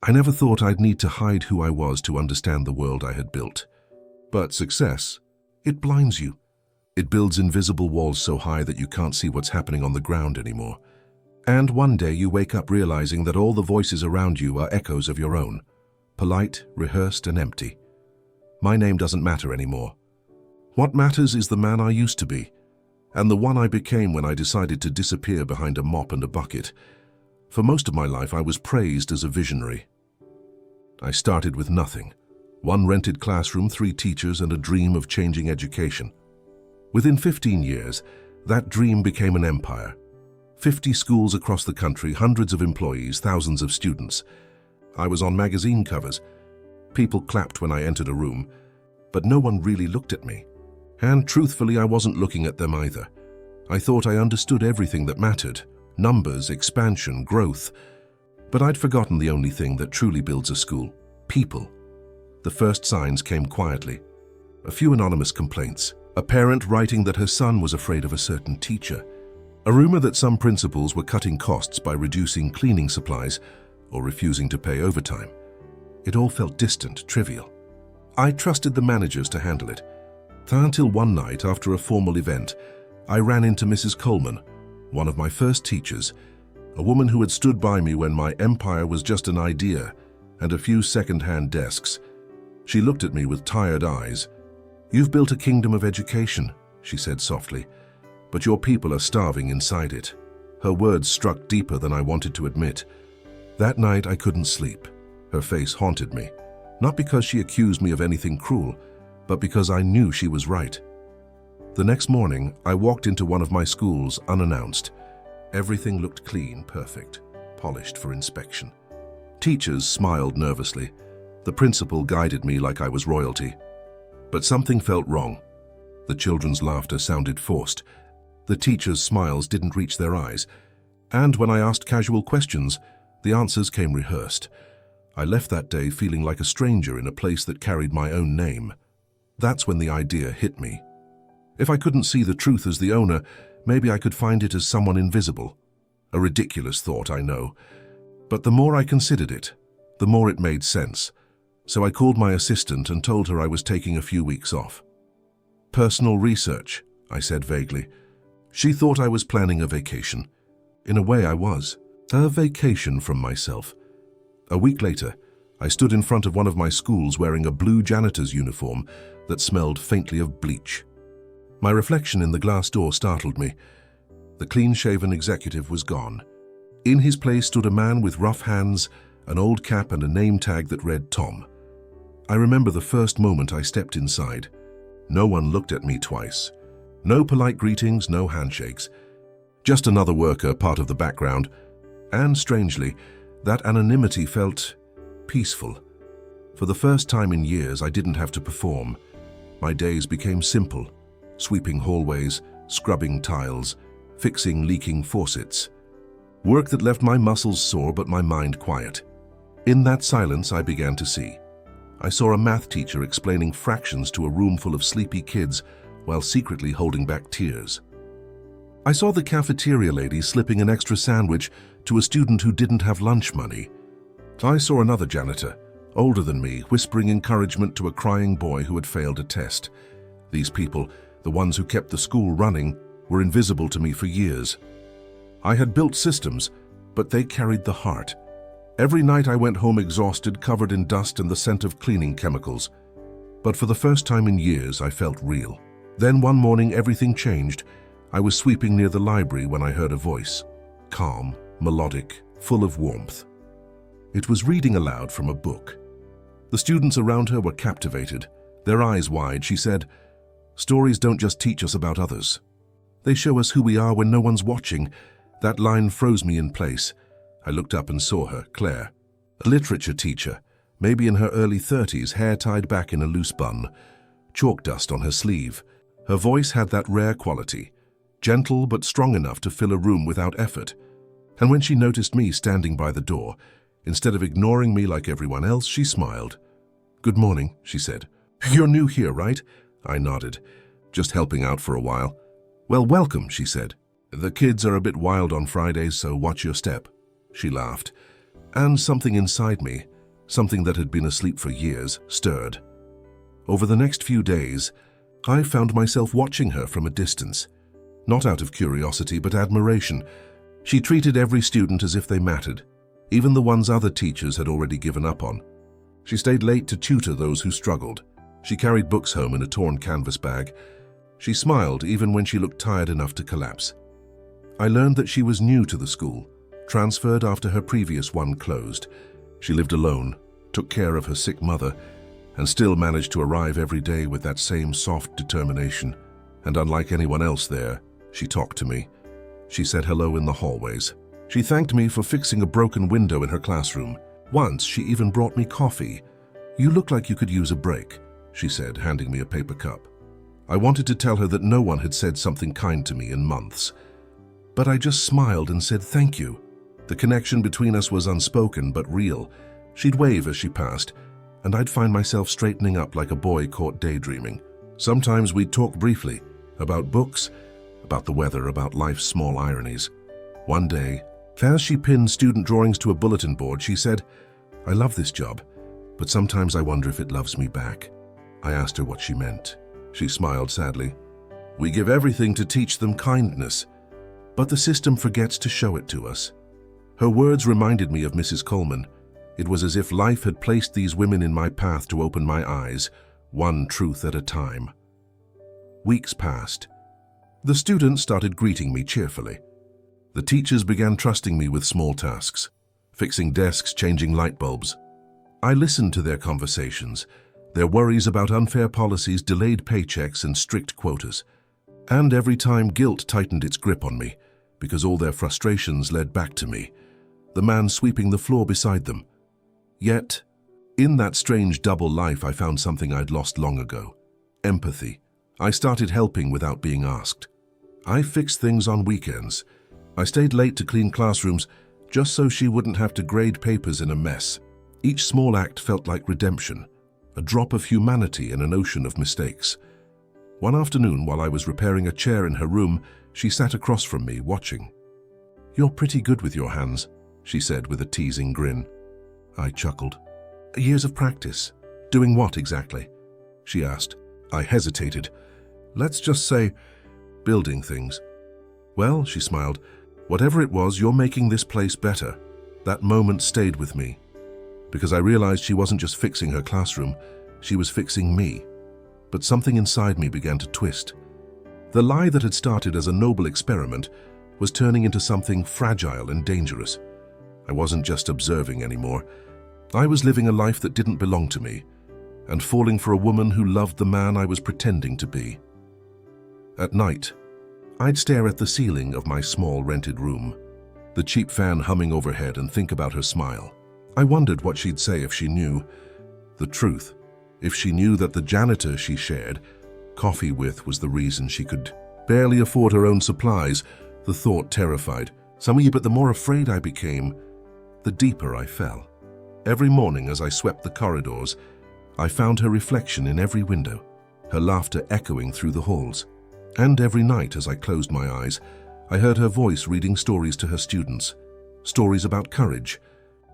I never thought I'd need to hide who I was to understand the world I had built. But success, it blinds you. It builds invisible walls so high that you can't see what's happening on the ground anymore. And one day you wake up realizing that all the voices around you are echoes of your own, polite, rehearsed, and empty. My name doesn't matter anymore. What matters is the man I used to be, and the one I became when I decided to disappear behind a mop and a bucket. For most of my life, I was praised as a visionary. I started with nothing. One rented classroom, 3 teachers, and a dream of changing education. Within 15 years, that dream became an empire. 50 schools across the country, hundreds of employees, thousands of students. I was on magazine covers. People clapped when I entered a room, but no one really looked at me. And truthfully, I wasn't looking at them either. I thought I understood everything that mattered: numbers, expansion, growth. But I'd forgotten the only thing that truly builds a school: people. The first signs came quietly. A few anonymous complaints. A parent writing that her son was afraid of a certain teacher. A rumor that some principals were cutting costs by reducing cleaning supplies or refusing to pay overtime. It all felt distant, trivial. I trusted the managers to handle it. Until one night, after a formal event, I ran into Mrs. Coleman, one of my first teachers, a woman who had stood by me when my empire was just an idea and a few second-hand desks. She looked at me with tired eyes. "You've built a kingdom of education," she said softly, "but your people are starving inside it." Her words struck deeper than I wanted to admit. That night I couldn't sleep. Her face haunted me, not because she accused me of anything cruel, but because I knew she was right. The next morning, I walked into one of my schools unannounced. Everything looked clean, perfect, polished for inspection. Teachers smiled nervously. The principal guided me like I was royalty. But something felt wrong. The children's laughter sounded forced. The teachers' smiles didn't reach their eyes. And when I asked casual questions, the answers came rehearsed. I left that day feeling like a stranger in a place that carried my own name. That's when the idea hit me. If I couldn't see the truth as the owner, maybe I could find it as someone invisible. A ridiculous thought, I know. But the more I considered it, the more it made sense. So I called my assistant and told her I was taking a few weeks off. "Personal research," I said vaguely. She thought I was planning a vacation. In a way, I was. A vacation from myself. A week later, I stood in front of one of my schools wearing a blue janitor's uniform that smelled faintly of bleach. My reflection in the glass door startled me. The clean-shaven executive was gone. In his place stood a man with rough hands, an old cap, and a name tag that read Tom. I remember the first moment I stepped inside. No one looked at me twice. No polite greetings, no handshakes. Just another worker, part of the background. And strangely, that anonymity felt peaceful. For the first time in years, I didn't have to perform. My days became simple: sweeping hallways, scrubbing tiles, fixing leaking faucets. Work that left my muscles sore but my mind quiet. In that silence, I began to see. I saw a math teacher explaining fractions to a room full of sleepy kids while secretly holding back tears. I saw the cafeteria lady slipping an extra sandwich to a student who didn't have lunch money. I saw another janitor, older than me, whispering encouragement to a crying boy who had failed a test. These people, the ones who kept the school running, were invisible to me for years. I had built systems, but they carried the heart. Every night I went home exhausted, covered in dust and the scent of cleaning chemicals. But for the first time in years, I felt real. Then one morning, everything changed. I was sweeping near the library when I heard a voice. Calm, melodic, full of warmth. It was reading aloud from a book. The students around her were captivated. Their eyes wide, she said, "Stories don't just teach us about others. They show us who we are when no one's watching." That line froze me in place. I looked up and saw her, Claire, a literature teacher, maybe in her early 30s, hair tied back in a loose bun, chalk dust on her sleeve. Her voice had that rare quality, gentle but strong enough to fill a room without effort. And when she noticed me standing by the door, instead of ignoring me like everyone else, she smiled. "Good morning," she said. "You're new here, right?" I nodded. "Just helping out for a while." "Well, welcome," she said. "The kids are a bit wild on Fridays, so watch your step." She laughed, and something inside me, Something that had been asleep for years stirred. Over the next few days, I found myself watching her from a distance. Not out of curiosity, but admiration. She treated every student as if they mattered, even the ones other teachers had already given up on. She stayed late to tutor those who struggled. She carried books home in a torn canvas bag. She smiled even when she looked tired enough to collapse. I learned that she was new to the school, transferred after her previous one closed. She lived alone, took care of her sick mother, and still managed to arrive every day with that same soft determination. And unlike anyone else there, she talked to me. She said hello in the hallways. She thanked me for fixing a broken window in her classroom. Once, she even brought me coffee. "You look like you could use a break," she said, handing me a paper cup. I wanted to tell her that no one had said something kind to me in months. But I just smiled and said thank you. The connection between us was unspoken but real. She'd wave as she passed, and I'd find myself straightening up like a boy caught daydreaming. Sometimes we'd talk briefly, about books, about the weather, about life's small ironies. One day, as she pinned student drawings to a bulletin board, she said, "I love this job, but sometimes I wonder if it loves me back." I asked her what she meant. She smiled sadly. "We give everything to teach them kindness, but the system forgets to show it to us." Her words reminded me of Mrs. Coleman. It was as if life had placed these women in my path to open my eyes, one truth at a time. Weeks passed. The students started greeting me cheerfully. The teachers began trusting me with small tasks, fixing desks, changing light bulbs. I listened to their conversations, their worries about unfair policies, delayed paychecks, and strict quotas. And every time guilt tightened its grip on me, because all their frustrations led back to me, the man sweeping the floor beside them. Yet, in that strange double life, I found something I'd lost long ago: empathy. I started helping without being asked. I fixed things on weekends. I stayed late to clean classrooms just so she wouldn't have to grade papers in a mess. Each small act felt like redemption, a drop of humanity in an ocean of mistakes. One afternoon, while I was repairing a chair in her room, she sat across from me, watching. "You're pretty good with your hands," she said with a teasing grin. I chuckled. "Years of practice. Doing what exactly?" she asked. I hesitated. "Let's just say, building things." "Well," she smiled, "whatever it was, you're making this place better." That moment stayed with me, because I realized she wasn't just fixing her classroom, she was fixing me. But something inside me began to twist. The lie that had started as a noble experiment was turning into something fragile and dangerous. I wasn't just observing anymore. I was living a life that didn't belong to me, and falling for a woman who loved the man I was pretending to be. At night, I'd stare at the ceiling of my small rented room, the cheap fan humming overhead, and think about her smile. I wondered what she'd say if she knew the truth, if she knew that the janitor she shared coffee with was the reason she could barely afford her own supplies. The thought terrified me, but the more afraid I became, the deeper I fell. Every morning as I swept the corridors, I found her reflection in every window, her laughter echoing through the halls. And every night as I closed my eyes, I heard her voice reading stories to her students, stories about courage,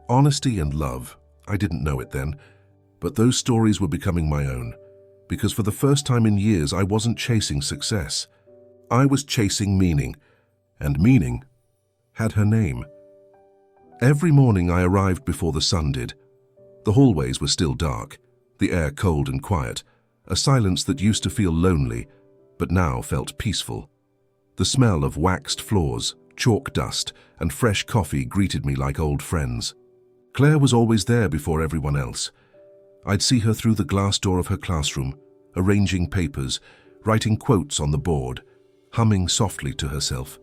honesty, and love. I didn't know it then, but those stories were becoming my own, because for the first time in years I wasn't chasing success. I was chasing meaning, and meaning had her name. Every morning I arrived before the sun did. The hallways were still dark, the air cold and quiet, a silence that used to feel lonely, but now felt peaceful. The smell of waxed floors, chalk dust, and fresh coffee greeted me like old friends. Claire was always there before everyone else. I'd see her through the glass door of her classroom, arranging papers, writing quotes on the board, humming softly to herself.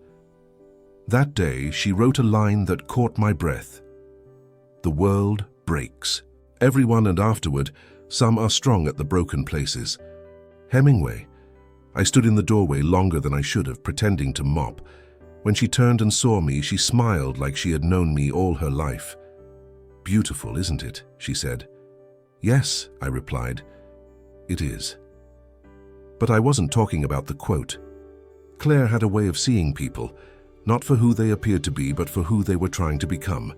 That day, she wrote a line that caught my breath. "The world breaks. Everyone, and afterward, some are strong at the broken places." Hemingway. I stood in the doorway longer than I should have, pretending to mop. When she turned and saw me, she smiled like she had known me all her life. "Beautiful, isn't it?" she said. "Yes," I replied. "It is." But I wasn't talking about the quote. Claire had a way of seeing people, not for who they appeared to be, but for who they were trying to become.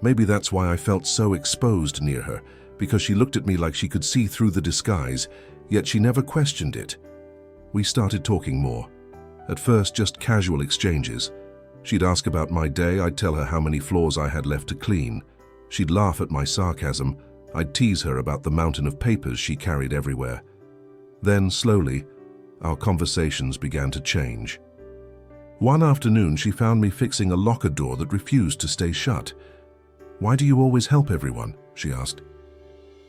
Maybe that's why I felt so exposed near her, because she looked at me like she could see through the disguise, yet she never questioned it. We started talking more. At first, just casual exchanges. She'd ask about my day, I'd tell her how many floors I had left to clean. She'd laugh at my sarcasm, I'd tease her about the mountain of papers she carried everywhere. Then, slowly, our conversations began to change. One afternoon, she found me fixing a locker door that refused to stay shut. "Why do you always help everyone?" she asked.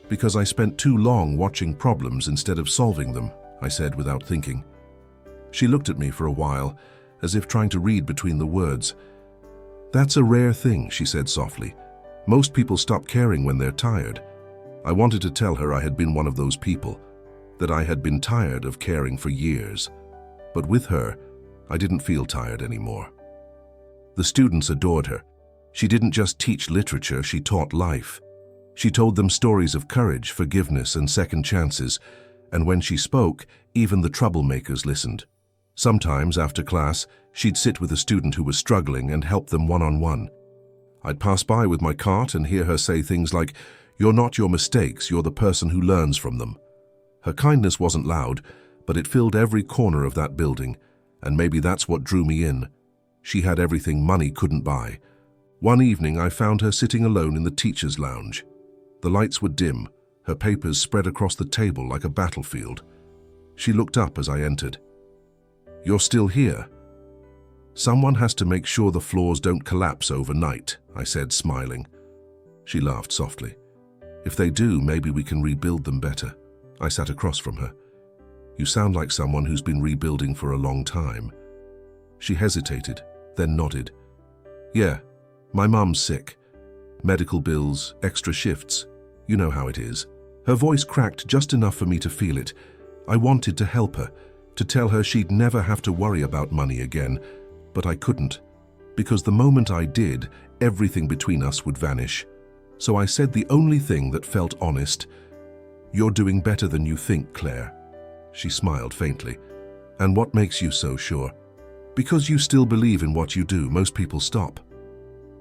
"Because I spent too long watching problems instead of solving them," I said without thinking. She looked at me for a while, as if trying to read between the words. "That's a rare thing," she said softly. "Most people stop caring when they're tired." I wanted to tell her I had been one of those people, that I had been tired of caring for years. But with her, I didn't feel tired anymore. The students adored her. She didn't just teach literature, she taught life. She told them stories of courage, forgiveness, and second chances, and when she spoke, even the troublemakers listened. Sometimes, after class, she'd sit with a student who was struggling and help them one-on-one. I'd pass by with my cart and hear her say things like, "You're not your mistakes, you're the person who learns from them." Her kindness wasn't loud, but it filled every corner of that building, and maybe that's what drew me in. She had everything money couldn't buy. One evening, I found her sitting alone in the teacher's lounge. The lights were dim, her papers spread across the table like a battlefield. She looked up as I entered. "You're still here?" "Someone has to make sure the floors don't collapse overnight," I said, smiling. She laughed softly. "If they do, maybe we can rebuild them better." I sat across from her. "You sound like someone who's been rebuilding for a long time." She hesitated, then nodded. "Yeah, my mum's sick. Medical bills, extra shifts. You know how it is." Her voice cracked just enough for me to feel it. I wanted to help her, to tell her she'd never have to worry about money again, but I couldn't, because the moment I did, everything between us would vanish. So I said the only thing that felt honest. "You're doing better than you think, Claire." She smiled faintly. "And what makes you so sure?" "Because you still believe in what you do. Most people stop."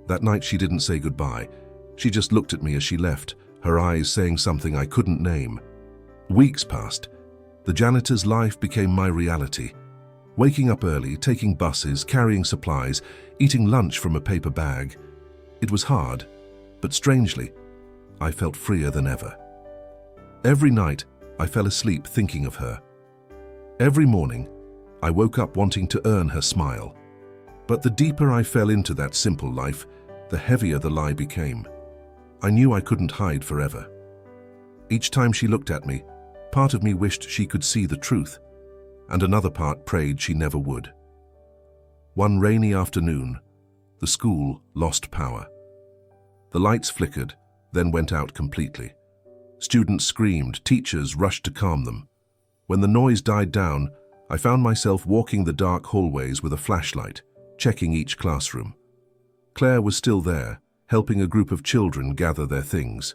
That night she didn't say goodbye. She just looked at me as she left, her eyes saying something I couldn't name. Weeks passed. The janitor's life became my reality. Waking up early, taking buses, carrying supplies, eating lunch from a paper bag. It was hard, but strangely, I felt freer than ever. Every night, I fell asleep thinking of her. Every morning, I woke up wanting to earn her smile. But the deeper I fell into that simple life, the heavier the lie became. I knew I couldn't hide forever. Each time she looked at me, part of me wished she could see the truth, and another part prayed she never would. One rainy afternoon, the school lost power. The lights flickered, then went out completely. Students screamed, teachers rushed to calm them. When the noise died down, I found myself walking the dark hallways with a flashlight, checking each classroom. Claire was still there, helping a group of children gather their things.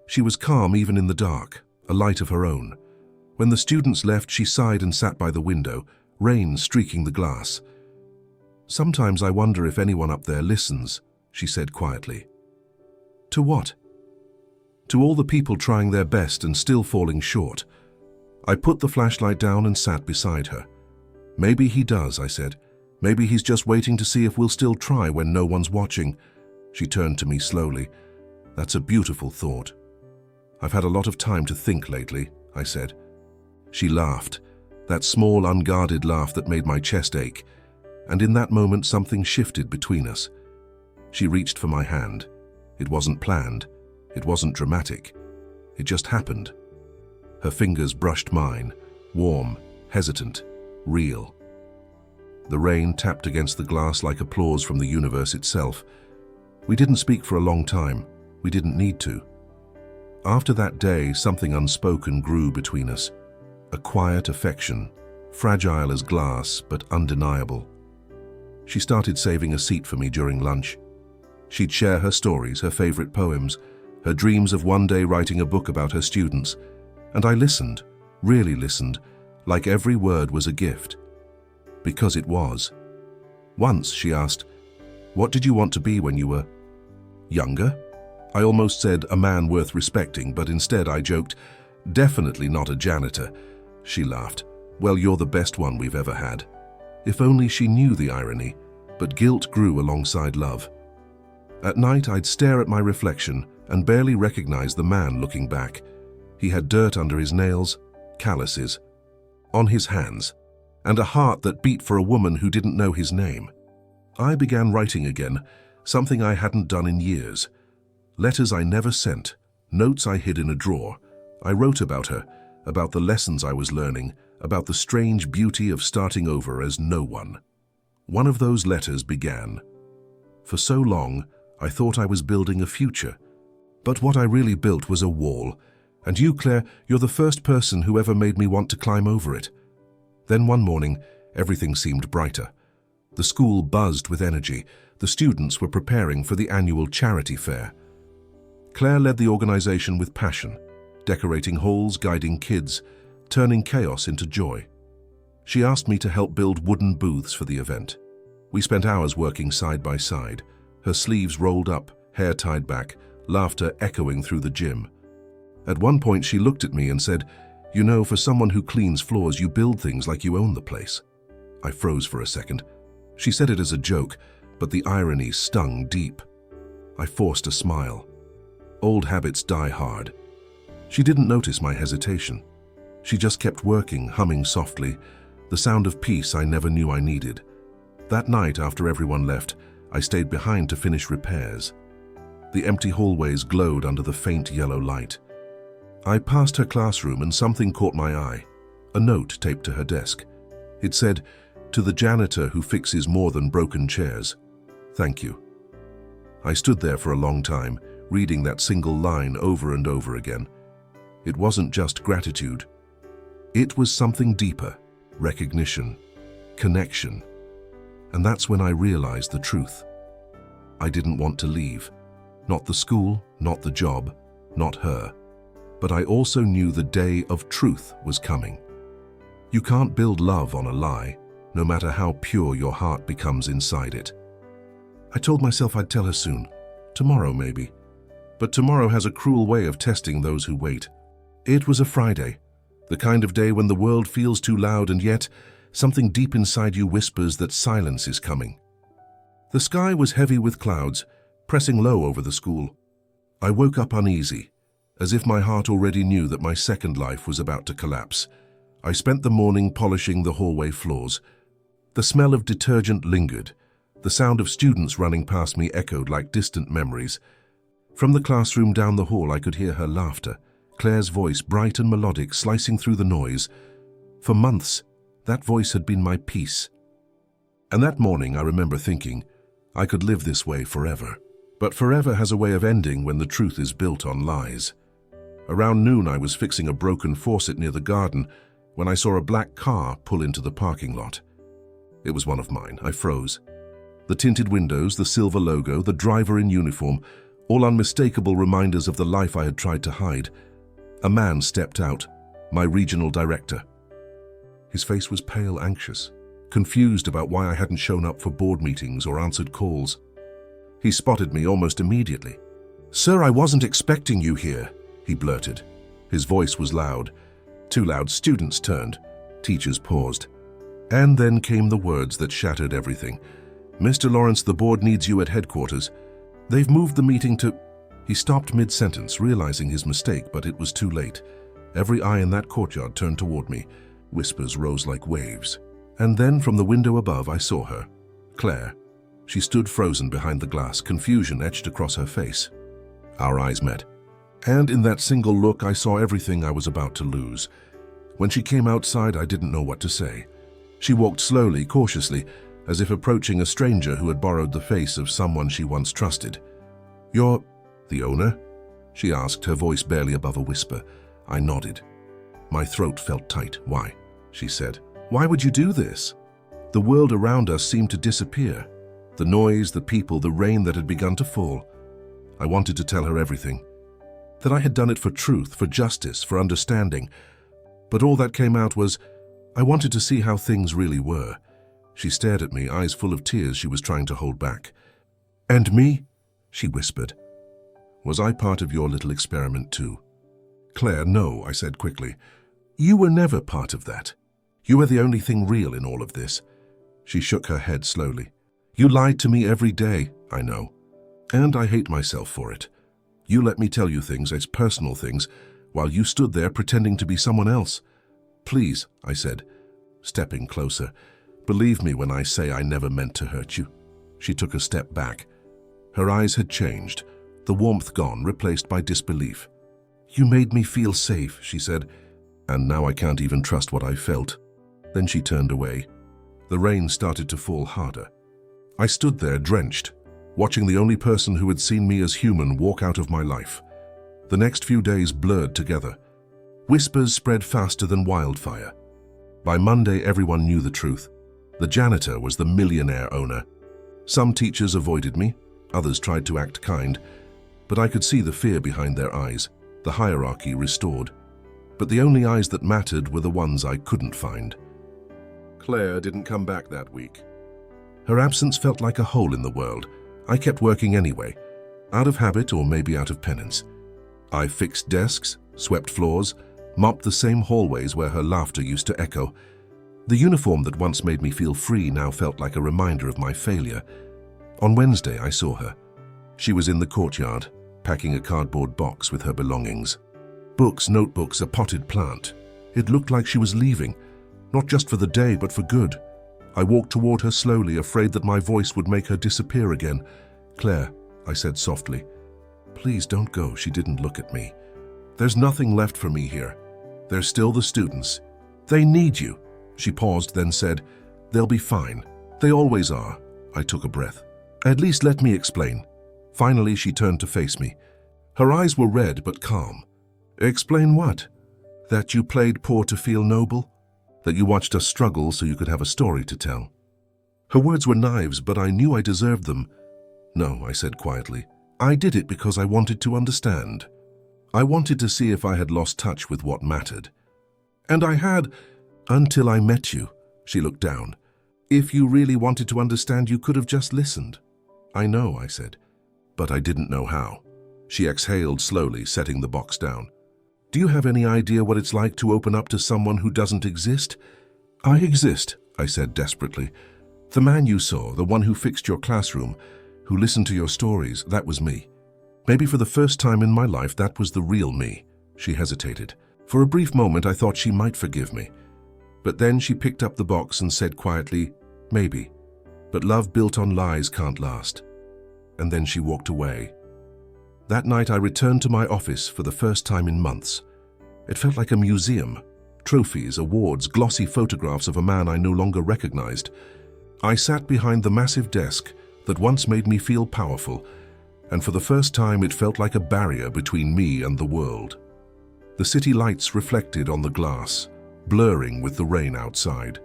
She was calm even in the dark, a light of her own. When the students left, she sighed and sat by the window, rain streaking the glass. "Sometimes I wonder if anyone up there listens," she said quietly. "To what?" "To all the people trying their best and still falling short." I put the flashlight down and sat beside her. "Maybe he does," I said. "Maybe he's just waiting to see if we'll still try when no one's watching." She turned to me slowly. "That's a beautiful thought." "I've had a lot of time to think lately," I said. She laughed, that small, unguarded laugh that made my chest ache, and in that moment something shifted between us. She reached for my hand. It wasn't planned. It wasn't dramatic. It just happened. Her fingers brushed mine, warm, hesitant, real. The rain tapped against the glass like applause from the universe itself. We didn't speak for a long time. We didn't need to. After that day, something unspoken grew between us. A quiet affection, fragile as glass, but undeniable. She started saving a seat for me during lunch. She'd share her stories, her favorite poems, her dreams of one day writing a book about her students. And I listened, really listened, like every word was a gift. Because it was. Once she asked, "What did you want to be when you were Younger? I almost said a man worth respecting, but instead I joked, "Definitely not a janitor." She laughed. "Well, you're the best one we've ever had." If only she knew the irony, but guilt grew alongside love. At night, I'd stare at my reflection and barely recognize the man looking back. He had dirt under his nails, calluses, on his hands, and a heart that beat for a woman who didn't know his name. I began writing again, something I hadn't done in years. Letters I never sent, notes I hid in a drawer. I wrote about her, about the lessons I was learning, about the strange beauty of starting over as no one. One of those letters began. For so long, I thought I was building a future. But what I really built was a wall. And you, Claire, you're the first person who ever made me want to climb over it. Then one morning, everything seemed brighter. The school buzzed with energy. The students were preparing for the annual charity fair. Claire led the organization with passion, decorating halls, guiding kids, turning chaos into joy. She asked me to help build wooden booths for the event. We spent hours working side by side, her sleeves rolled up, hair tied back, laughter echoing through the gym. At one point she looked at me and said, "You know, for someone who cleans floors, you build things like you own the place." I froze for a second. She said it as a joke, but the irony stung deep. I forced a smile. Old habits die hard. She didn't notice my hesitation. She just kept working, humming softly, the sound of peace I never knew I needed. That night, after everyone left, I stayed behind to finish repairs. The empty hallways glowed under the faint yellow light. I passed her classroom and something caught my eye, a note taped to her desk. It said, "To the janitor who fixes more than broken chairs, thank you." I stood there for a long time, reading that single line over and over again. It wasn't just gratitude. It was something deeper, recognition, connection. And that's when I realized the truth. I didn't want to leave. Not the school, not the job, not her. But I also knew the day of truth was coming. You can't build love on a lie, no matter how pure your heart becomes inside it. I told myself I'd tell her soon. Tomorrow, maybe. But tomorrow has a cruel way of testing those who wait. It was a Friday, the kind of day when the world feels too loud and yet something deep inside you whispers that silence is coming. The sky was heavy with clouds, pressing low over the school. I woke up uneasy, as if my heart already knew that my second life was about to collapse. I spent the morning polishing the hallway floors. The smell of detergent lingered. The sound of students running past me echoed like distant memories. From the classroom down the hall, I could hear her laughter, Claire's voice, bright and melodic, slicing through the noise. For months, that voice had been my peace. And that morning, I remember thinking, I could live this way forever. But forever has a way of ending when the truth is built on lies. Around noon, I was fixing a broken faucet near the garden when I saw a black car pull into the parking lot. It was one of mine. I froze. The tinted windows, the silver logo, the driver in uniform, all unmistakable reminders of the life I had tried to hide. A man stepped out, my regional director. His face was pale, anxious, confused about why I hadn't shown up for board meetings or answered calls. He spotted me almost immediately. "Sir, I wasn't expecting you here," he blurted. His voice was loud. Too loud. Students turned. Teachers paused. And then came the words that shattered everything. "Mr. Lawrence, the board needs you at headquarters. They've moved the meeting to..." He stopped mid-sentence, realizing his mistake, but it was too late. Every eye in that courtyard turned toward me. Whispers rose like waves. And then from the window above, I saw her. Claire. She stood frozen behind the glass, confusion etched across her face. Our eyes met. And in that single look, I saw everything I was about to lose. When she came outside, I didn't know what to say. She walked slowly, cautiously, as if approaching a stranger who had borrowed the face of someone she once trusted. "You're the owner?" she asked, her voice barely above a whisper. I nodded. My throat felt tight. "Why?" she said. "Why would you do this?" The world around us seemed to disappear. The noise, the people, the rain that had begun to fall. I wanted to tell her everything. That I had done it for truth, for justice, for understanding. But all that came out was, I wanted to see how things really were. She stared at me, eyes full of tears she was trying to hold back. "And me?" she whispered. Was I part of your little experiment too? Claire, no, I said quickly. You were never part of that. You were the only thing real in all of this. She shook her head slowly. You lied to me every day, I know. And I hate myself for it. You let me tell you things, it's personal things, while you stood there pretending to be someone else. Please, I said, stepping closer. Believe me when I say I never meant to hurt you. She took a step back. Her eyes had changed, the warmth gone, replaced by disbelief. You made me feel safe, she said, and now I can't even trust what I felt. Then she turned away. The rain started to fall harder. I stood there drenched, watching the only person who had seen me as human walk out of my life. The next few days blurred together. Whispers spread faster than wildfire. By Monday, everyone knew the truth. The janitor was the millionaire owner. Some teachers avoided me, others tried to act kind, but I could see the fear behind their eyes, the hierarchy restored. But the only eyes that mattered were the ones I couldn't find. Claire didn't come back that week. Her absence felt like a hole in the world. I kept working anyway, out of habit or maybe out of penance. I fixed desks, swept floors, mopped the same hallways where her laughter used to echo. The uniform that once made me feel free now felt like a reminder of my failure. On Wednesday, I saw her. She was in the courtyard, packing a cardboard box with her belongings. Books, notebooks, a potted plant. It looked like she was leaving, not just for the day, but for good. I walked toward her slowly, afraid that my voice would make her disappear again. Claire, I said softly. Please don't go. She didn't look at me. There's nothing left for me here. There's still the students. They need you. She paused, then said, they'll be fine. They always are. I took a breath. At least let me explain. Finally, she turned to face me. Her eyes were red but calm. Explain what? That you played poor to feel noble? That you watched us struggle so you could have a story to tell? Her words were knives, but I knew I deserved them. No, I said quietly. I did it because I wanted to understand. I wanted to see if I had lost touch with what mattered. And I had, until I met you. She looked down. If you really wanted to understand, you could have just listened. I know, I said, but I didn't know how. She exhaled slowly, setting the box down. Do you have any idea what it's like to open up to someone who doesn't exist? I exist, I said desperately. The man you saw, the one who fixed your classroom, who listened to your stories, that was me. Maybe for the first time in my life, that was the real me. She hesitated. For a brief moment, I thought she might forgive me. But then she picked up the box and said quietly, maybe. But love built on lies can't last. And then she walked away. That night, I returned to my office for the first time in months. It felt like a museum. Trophies, awards, glossy photographs of a man I no longer recognized. I sat behind the massive desk that once made me feel powerful, and for the first time it felt like a barrier between me and the world. The city lights reflected on the glass, blurring with the rain outside.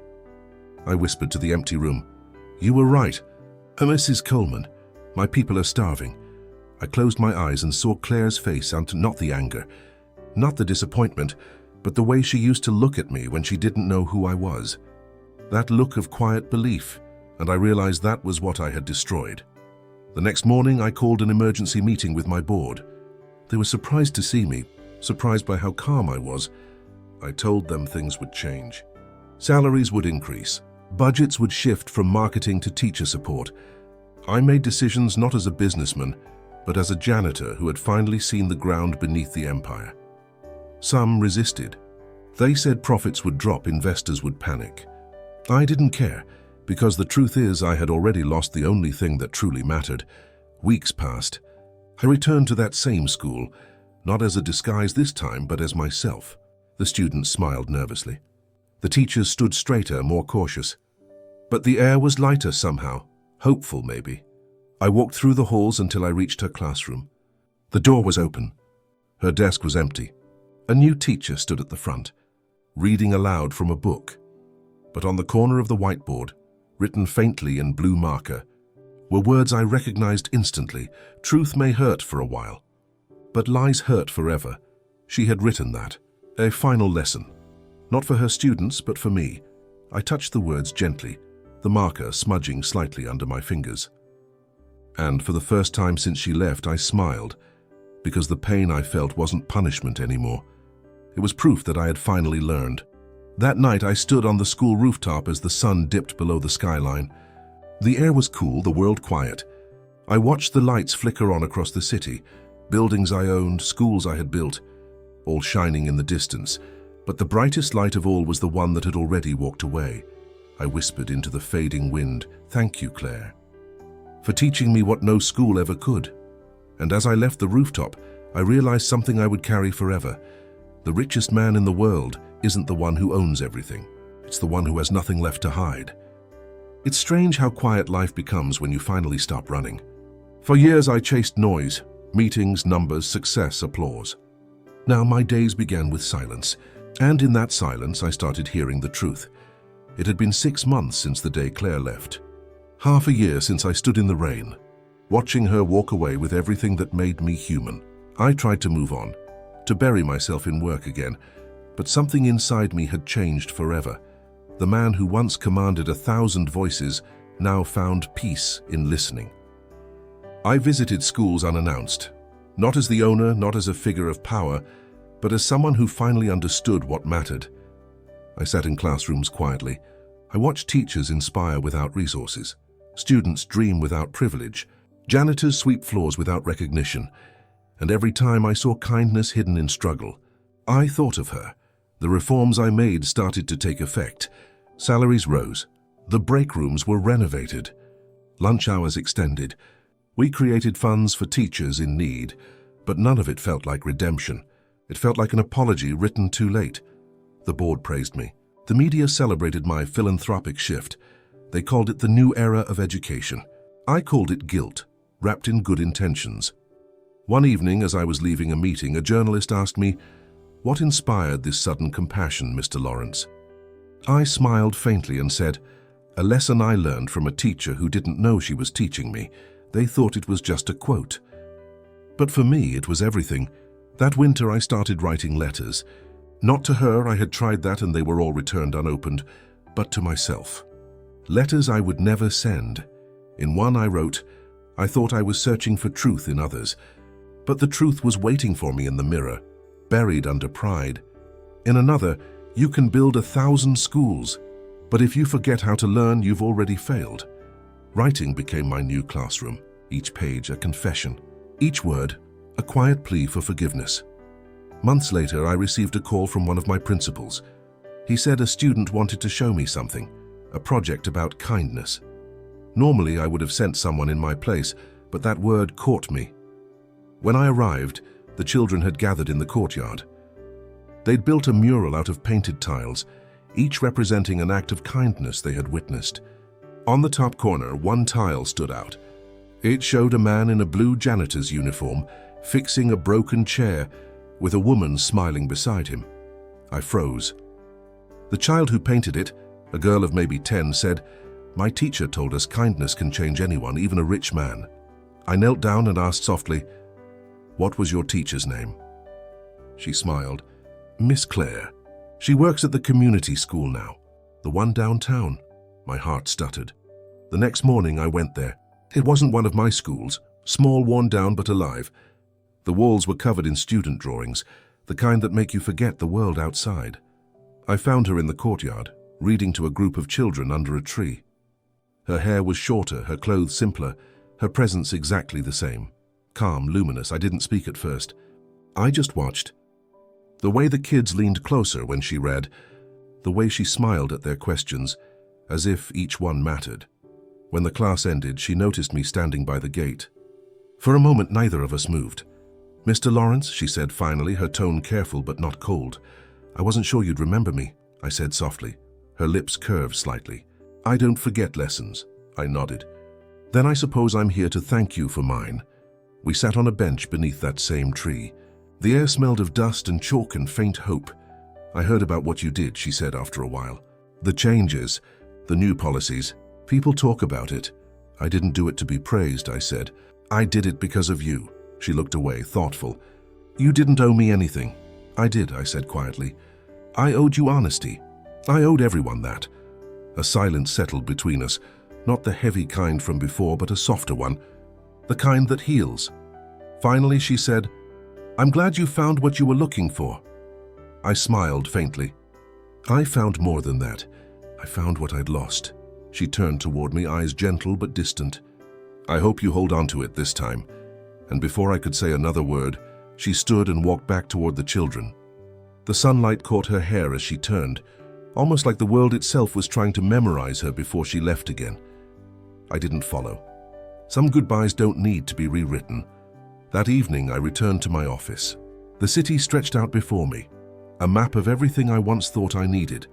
I whispered to the empty room, "You were right. Mrs. Coleman, my people are starving." I closed my eyes and saw Claire's face, and not the anger, not the disappointment, but the way she used to look at me when she didn't know who I was. That look of quiet belief, and I realized that was what I had destroyed. The next morning, I called an emergency meeting with my board. They were surprised to see me, surprised by how calm I was. I told them things would change. Salaries would increase. Budgets would shift from marketing to teacher support. I made decisions not as a businessman, but as a janitor who had finally seen the ground beneath the empire. Some resisted. They said profits would drop, investors would panic. I didn't care, because the truth is I had already lost the only thing that truly mattered. Weeks passed. I returned to that same school, not as a disguise this time, but as myself. The students smiled nervously. The teachers stood straighter, more cautious. But the air was lighter somehow, hopeful maybe. I walked through the halls until I reached her classroom. The door was open. Her desk was empty. A new teacher stood at the front, reading aloud from a book. But on the corner of the whiteboard, written faintly in blue marker, were words I recognized instantly. Truth may hurt for a while, but lies hurt forever. She had written that. A final lesson. Not for her students, but for me. I touched the words gently, the marker smudging slightly under my fingers. And for the first time since she left, I smiled, because the pain I felt wasn't punishment anymore. It was proof that I had finally learned. That night, I stood on the school rooftop as the sun dipped below the skyline. The air was cool, the world quiet. I watched the lights flicker on across the city, buildings I owned, schools I had built, all shining in the distance. But the brightest light of all was the one that had already walked away. I whispered into the fading wind, "Thank you, Claire, for teaching me what no school ever could." And as I left the rooftop, I realized something I would carry forever. The richest man in the world isn't the one who owns everything. It's the one who has nothing left to hide. It's strange how quiet life becomes when you finally stop running. For years I chased noise, meetings, numbers, success, applause. Now my days began with silence, and in that silence I started hearing the truth. It had been 6 months since the day Claire left. Half a year since I stood in the rain, watching her walk away with everything that made me human. I tried to move on, to bury myself in work again, but something inside me had changed forever. The man who once commanded 1,000 voices now found peace in listening. I visited schools unannounced, not as the owner, not as a figure of power, but as someone who finally understood what mattered. I sat in classrooms quietly. I watched teachers inspire without resources, students dream without privilege, janitors sweep floors without recognition, and every time I saw kindness hidden in struggle, I thought of her. The reforms I made started to take effect. Salaries rose. The break rooms were renovated. Lunch hours extended. We created funds for teachers in need, but none of it felt like redemption. It felt like an apology written too late. The board praised me. The media celebrated my philanthropic shift. They called it the new era of education. I called it guilt, wrapped in good intentions. One evening, as I was leaving a meeting, a journalist asked me, "What inspired this sudden compassion, Mr. Lawrence?" I smiled faintly and said, "A lesson I learned from a teacher who didn't know she was teaching me. They thought it was just a quote." But for me, it was everything. That winter, I started writing letters. Not to her, I had tried that and they were all returned unopened, but to myself. Letters I would never send. In one I wrote, "I thought I was searching for truth in others, but the truth was waiting for me in the mirror, buried under pride." In another, "You can build 1,000 schools, but if you forget how to learn, you've already failed." Writing became my new classroom, each page a confession, each word a quiet plea for forgiveness. Months later, I received a call from one of my principals. He said a student wanted to show me something, a project about kindness. Normally, I would have sent someone in my place, but that word caught me. When I arrived, the children had gathered in the courtyard. They'd built a mural out of painted tiles, each representing an act of kindness they had witnessed. On the top corner, one tile stood out. It showed a man in a blue janitor's uniform fixing a broken chair with a woman smiling beside him. I froze. The child who painted it, a girl of maybe 10, said, "My teacher told us kindness can change anyone, even a rich man." I knelt down and asked softly, "What was your teacher's name?" She smiled. "Miss Claire. She works at the community school now, the one downtown." My heart stuttered. The next morning I went there. It wasn't one of my schools, small, worn down, but alive. The walls were covered in student drawings, the kind that make you forget the world outside. I found her in the courtyard, reading to a group of children under a tree. Her hair was shorter, her clothes simpler, her presence exactly the same. Calm, luminous. I didn't speak at first. I just watched. The way the kids leaned closer when she read, the way she smiled at their questions, as if each one mattered. When the class ended, she noticed me standing by the gate. For a moment, neither of us moved. "Mr. Lawrence," she said finally, her tone careful but not cold. "I wasn't sure you'd remember me," I said softly. Her lips curved slightly. "I don't forget lessons," I nodded. "Then I suppose I'm here to thank you for mine." We sat on a bench beneath that same tree. The air smelled of dust and chalk and faint hope. "I heard about what you did," she said after a while. "The changes, the new policies. People talk about it. I didn't do it to be praised," I said. "I did it because of you." She looked away, thoughtful. "You didn't owe me anything." "I did," I said quietly. "I owed you honesty. I owed everyone that." A silence settled between us, not the heavy kind from before, but a softer one. the kind that heals. Finally, she said, "I'm glad you found what you were looking for." I smiled faintly. "I found more than that. I found what I'd lost." She turned toward me, eyes gentle but distant. "I hope you hold on to it this time." And before I could say another word, she stood and walked back toward the children. The sunlight caught her hair as she turned, almost like the world itself was trying to memorize her before she left again. I didn't follow. Some goodbyes don't need to be rewritten. That evening, I returned to my office. The city stretched out before me, a map of everything I once thought I needed.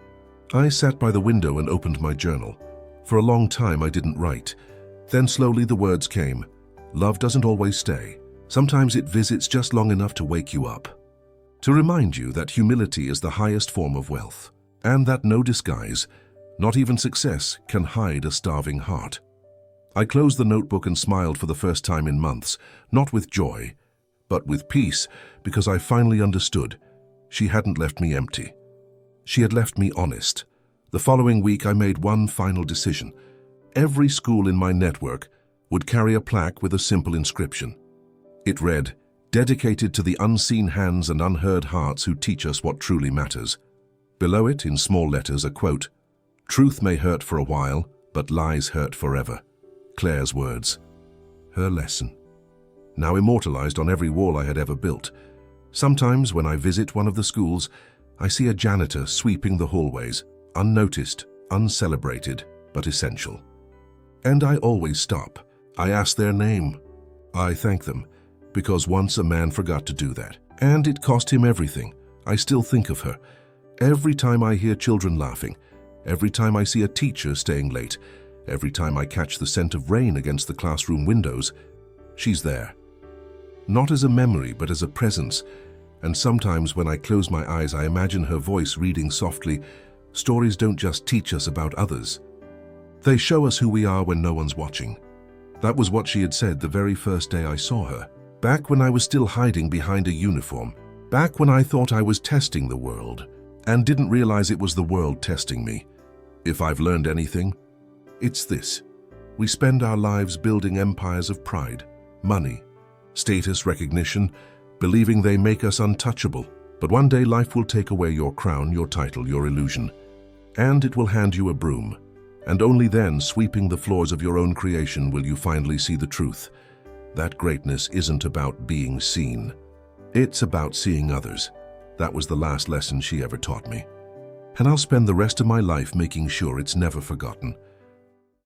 I sat by the window and opened my journal. For a long time, I didn't write. Then slowly the words came. Love doesn't always stay. Sometimes it visits just long enough to wake you up. To remind you that humility is the highest form of wealth, and that no disguise, not even success, can hide a starving heart. I closed the notebook and smiled for the first time in months, not with joy, but with peace, because I finally understood. She hadn't left me empty. She had left me honest. The following week, I made one final decision. Every school in my network would carry a plaque with a simple inscription. It read, "Dedicated to the unseen hands and unheard hearts who teach us what truly matters." Below it, in small letters, a quote, "Truth may hurt for a while, but lies hurt forever." Claire's words. Her lesson. Now immortalized on every wall I had ever built. Sometimes when I visit one of the schools, I see a janitor sweeping the hallways, unnoticed, uncelebrated, but essential. And I always stop. I ask their name. I thank them, because once a man forgot to do that. And it cost him everything. I still think of her. Every time I hear children laughing, every time I see a teacher staying late, every time I catch the scent of rain against the classroom windows, she's there. Not as a memory, but as a presence. And sometimes when I close my eyes, I imagine her voice reading softly, "Stories don't just teach us about others. They show us who we are when no one's watching." That was what she had said the very first day I saw her. Back when I was still hiding behind a uniform. Back when I thought I was testing the world, and didn't realize it was the world testing me. If I've learned anything, it's this. We spend our lives building empires of pride, money, status, recognition, believing they make us untouchable. But one day life will take away your crown, your title, your illusion. And it will hand you a broom. And only then, sweeping the floors of your own creation, will you finally see the truth. That greatness isn't about being seen. It's about seeing others. That was the last lesson she ever taught me. And I'll spend the rest of my life making sure it's never forgotten.